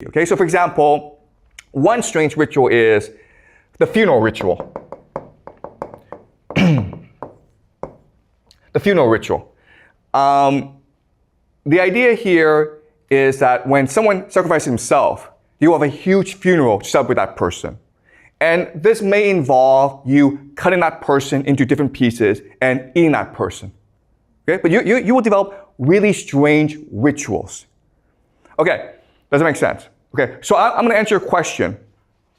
Okay, so for example, one strange ritual is the funeral ritual. The funeral ritual. The idea here is that when someone sacrifices himself, you have a huge funeral to celebrate that person. And this may involve you cutting that person into different pieces and eating that person. Okay? But you will develop really strange rituals. Okay, does it make sense? Okay, so I'm going to answer your question.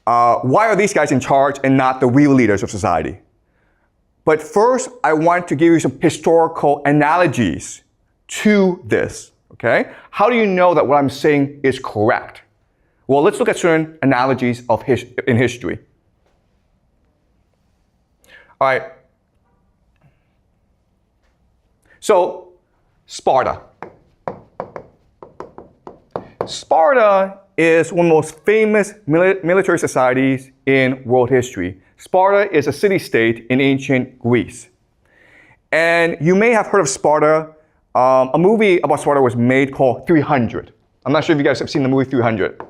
Why are these guys in charge and not the real leaders of society? But first, I want to give you some historical analogies to this. Okay? How do you know that what I'm saying is correct? Well, let's look at certain analogies in history. All right. So, Sparta. Sparta is one of the most famous military societies in world history. Sparta is a city-state in ancient Greece. And you may have heard of Sparta. A movie about Sparta was made called 300. I'm not sure if you guys have seen the movie 300.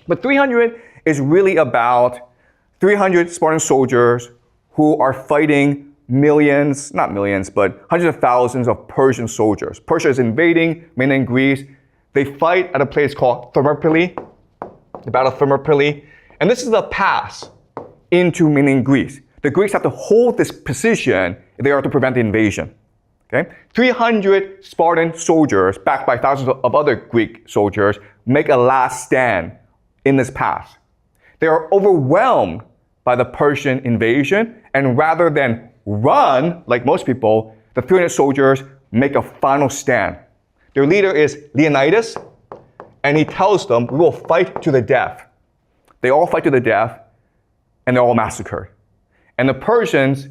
But 300 is really about 300 Spartan soldiers who are fighting millions, not millions, but hundreds of thousands of Persian soldiers. Persia is invading mainland Greece. They fight at a place called Thermopylae, the Battle of Thermopylae. And this is the pass into mainland Greece. The Greeks have to hold this position if they are to prevent the invasion. Okay? 300 Spartan soldiers, backed by thousands of other Greek soldiers, make a last stand in this pass. They are overwhelmed by the Persian invasion, and rather than run, like most people, the 300 soldiers make a final stand. Their leader is Leonidas, and he tells them, we will fight to the death. They all fight to the death, and they're all massacred. And the Persians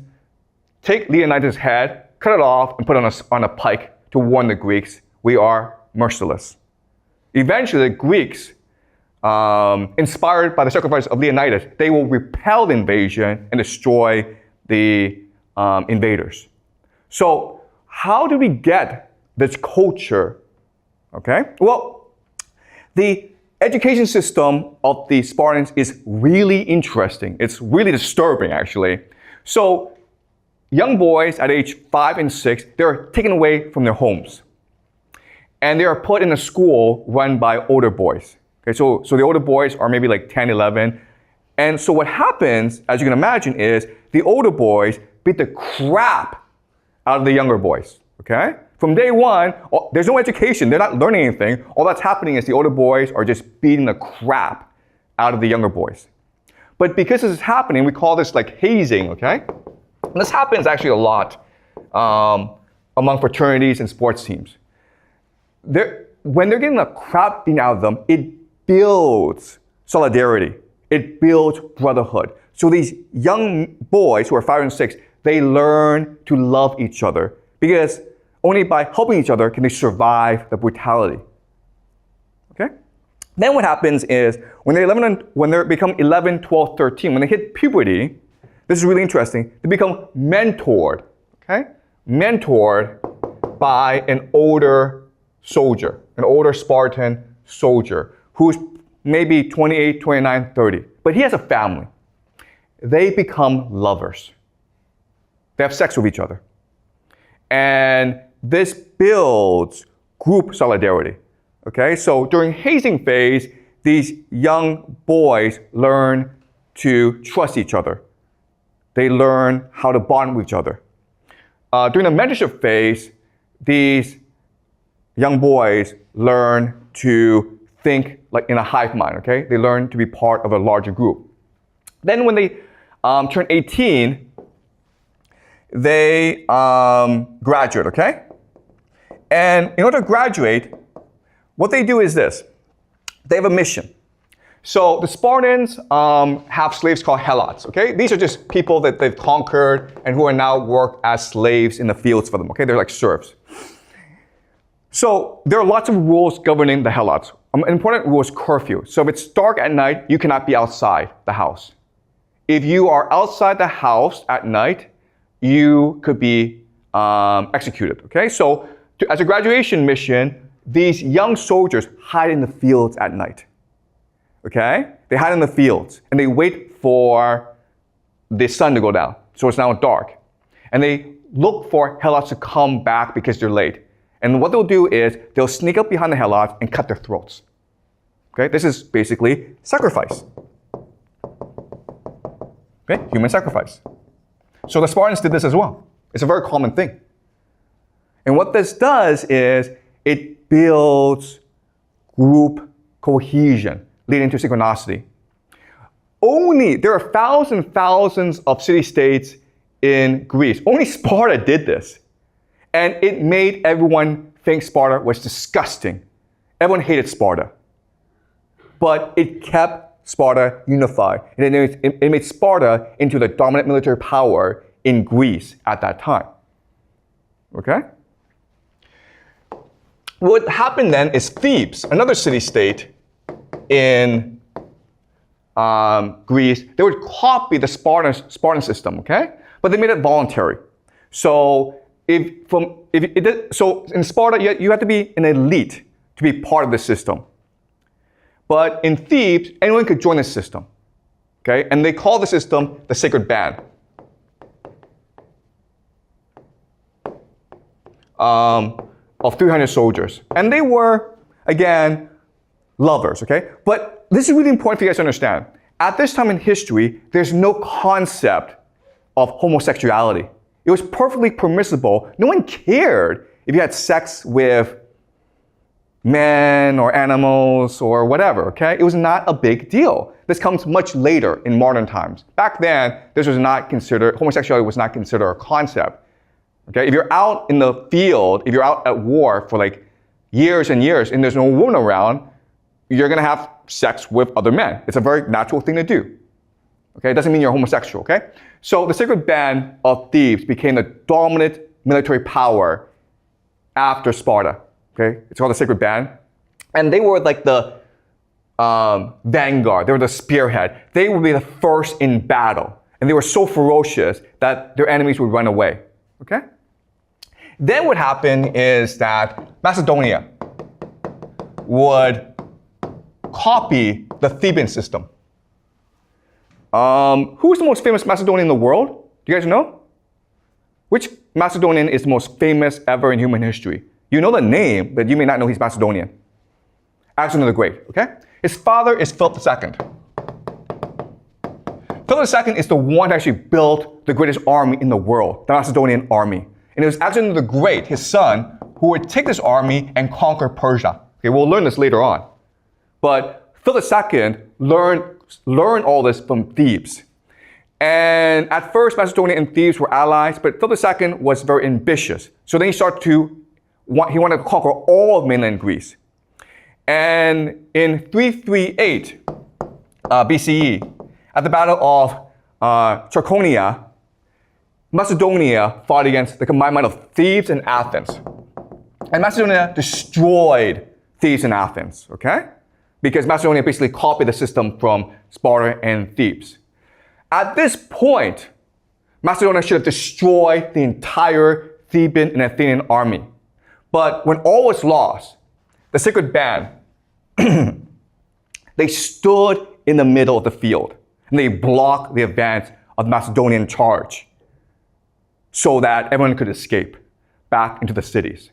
take Leonidas' head, cut it off, and put it on a pike to warn the Greeks, we are merciless. Eventually, the Greeks, inspired by the sacrifice of Leonidas, they will repel the invasion and destroy the invaders. So how do we get this culture? Okay? Well, the education system of the Spartans is really interesting. It's really disturbing, actually. So young boys at age 5 and 6, they're taken away from their homes. And they are put in a school run by older boys. Okay, so the older boys are maybe like 10, 11. And so what happens, as you can imagine, is the older boys beat the crap out of the younger boys. Okay? From day one, there's no education. They're not learning anything. All that's happening is the older boys are just beating the crap out of the younger boys. But because this is happening, we call this like hazing, okay? And this happens actually a lot among fraternities and sports teams. When they're getting the crap beaten out of them, it builds solidarity. It builds brotherhood. So these young boys who are 5 and 6, they learn to love each other because only by helping each other can they survive the brutality. Okay? Then what happens is when they become 11, 12, 13, when they hit puberty, this is really interesting, they become mentored. Okay? Mentored by an older soldier, an older Spartan soldier who's maybe 28, 29, 30. But he has a family. They become lovers. They have sex with each other. And this builds group solidarity. Okay? So during hazing phase, these young boys learn to trust each other. They learn how to bond with each other. During the mentorship phase, these young boys learn to think like in a hive mind, okay? They learn to be part of a larger group. Then when they turn 18, they graduate, okay? And in order to graduate, what they do is this. They have a mission. So the Spartans have slaves called helots, okay? These are just people that they've conquered and who are now work as slaves in the fields for them, okay? They're like serfs. So there are lots of rules governing the helots. An important rule is curfew. So if it's dark at night, you cannot be outside the house. If you are outside the house at night, you could be executed, okay? So as a graduation mission, these young soldiers hide in the fields at night. okay? They hide in the fields, and they wait for the sun to go down, so it's now dark. And they look for helots to come back because they're late. And what they'll do is they'll sneak up behind the helots and cut their throats. Okay, this is basically sacrifice. Okay, human sacrifice. So the Spartans did this as well. It's a very common thing. And what this does is it builds group cohesion, leading to synchronicity. There are thousands of city-states in Greece. Only Sparta did this. And it made everyone think Sparta was disgusting. Everyone hated Sparta. But it kept Sparta unified. And it made Sparta into the dominant military power in Greece at that time. Okay? What happened then is Thebes, another city-state in Greece, they would copy the Spartan system, okay? But they made it voluntary. So in Sparta, you have to be an elite to be part of the system. But in Thebes, anyone could join the system, okay? And they call the system the Sacred Band. Of 300 soldiers. And they were, again, lovers, okay? But this is really important for you guys to understand. At this time in history, there's no concept of homosexuality. It was perfectly permissible. No one cared if you had sex with men or animals or whatever, okay? It was not a big deal. This comes much later in modern times. Back then, homosexuality was not considered a concept. Okay, if you're out in the field, if you're out at war for like years and years and there's no woman around, you're gonna have sex with other men. It's a very natural thing to do. Okay, it doesn't mean you're homosexual, okay? So the Sacred Band of Thebes became the dominant military power after Sparta. Okay, it's called the Sacred Band. And they were like the vanguard, they were the spearhead. They would be the first in battle. And they were so ferocious that their enemies would run away, okay? Then what happened is that Macedonia would copy the Theban system. Who's the most famous Macedonian in the world? Do you guys know? Which Macedonian is the most famous ever in human history? You know the name, but you may not know he's Macedonian. Alexander the Great, okay? His father is Philip II. Philip II is the one who actually built the greatest army in the world, the Macedonian army. And it was Alexander the Great, his son, who would take this army and conquer Persia. Okay, we'll learn this later on. But Philip II learned all this from Thebes. And at first, Macedonia and Thebes were allies, but Philip II was very ambitious. So then he wanted to conquer all of mainland Greece. And in 338 BCE, at the Battle of Trachonia, Macedonia fought against the combined might of Thebes and Athens. And Macedonia destroyed Thebes and Athens, okay? Because Macedonia basically copied the system from Sparta and Thebes. At this point, Macedonia should have destroyed the entire Theban and Athenian army. But when all was lost, the Sacred Band, they stood in the middle of the field and they blocked the advance of the Macedonian charge so that everyone could escape back into the cities.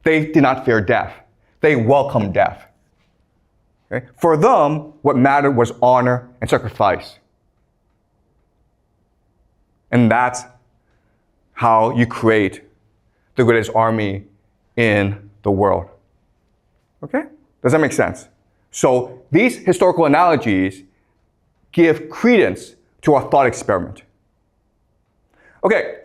They did not fear death. They welcomed death. Okay? For them, what mattered was honor and sacrifice. And that's how you create the greatest army in the world. Okay? Does that make sense? So these historical analogies give credence to our thought experiment. Okay,